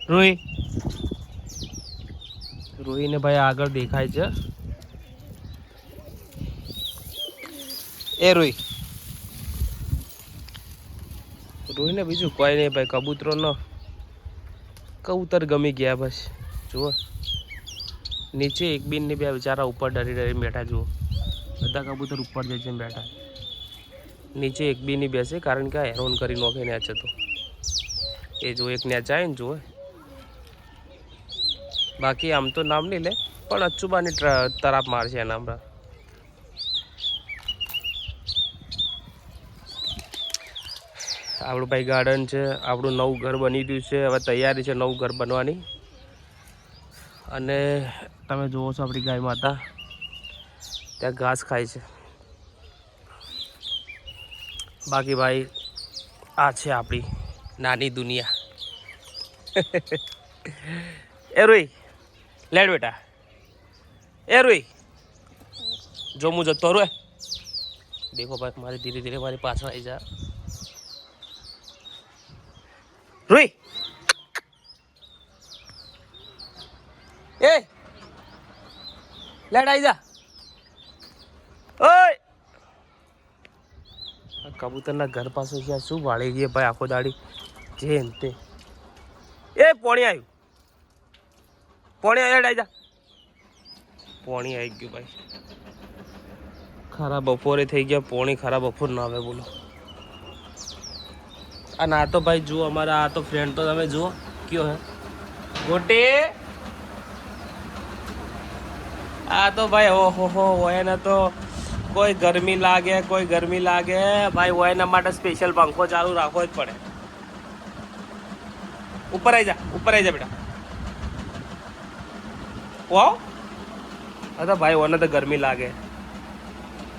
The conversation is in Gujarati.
રૂહી રૂહીને ભાઈ આગળ દેખાય છે. એ રૂહી રૂહીને બીજું કોઈ નહીં ભાઈ. કબૂતર ગમી ગયા બસ. જુઓ નીચે એક બીન ને બે બિચારા ઉપર ડરી ડરી બેઠા. જુઓ બધા કબૂતર ઉપર જાય છે બેઠા. નીચે એક બી નહીં બેસે કારણ કે આ હેરોન કરી નોખે નેચ હતો એ. જો એક નેચ આવે ને જુઓ. બાકી આમ તો નામ નહીં લે પણ અચ્ચુબાની તરાપ મારશે એના હમણાં. આપણું ભાઈ ગાર્ડન છે. આપણું નવું ઘર બની ગયું છે. હવે તૈયારી છે નવું ઘર બનવાની. અને તમે જુઓ છો આપણી ગાય માતા ત્યાં ઘાસ ખાય છે. બાકી ભાઈ આ છે આપણી નાની દુનિયા. એ રૂઈ લેડ બેટા. એ રૂઈ જો હું જતો રે. દેખો ભાઈ મારી ધીરે ધીરે મારી પાછળ આવી જા. રૂઈ એ લેડ આવી જા. ઓય કબૂતરના ઘર પાસે છે. શું વાળી ગઈ ભાઈ આખો દાડી જે તે. એ પોણી આવ્યું. પોણી આવી જા. પોણી આવી ગયું ભાઈ. ખરા બપોરે થઈ ગયા. પોણી ખરા બપોર ના આવે બોલો. અને આ તો ભાઈ જુઓ અમારા આ તો ફ્રેન્ડ તો તમે જુઓ કયો હે ગોટે. આ તો ભાઈ ઓહો હોય ને તો કોઈ ગરમી લાગે ભાઈ હોય એના માટે સ્પેશિયલ પંખો ચાલુ રાખવો જ પડે. ઉપર આવી જા બેટા. વાવ હા તો ભાઈ ઓને તો ગરમી લાગે.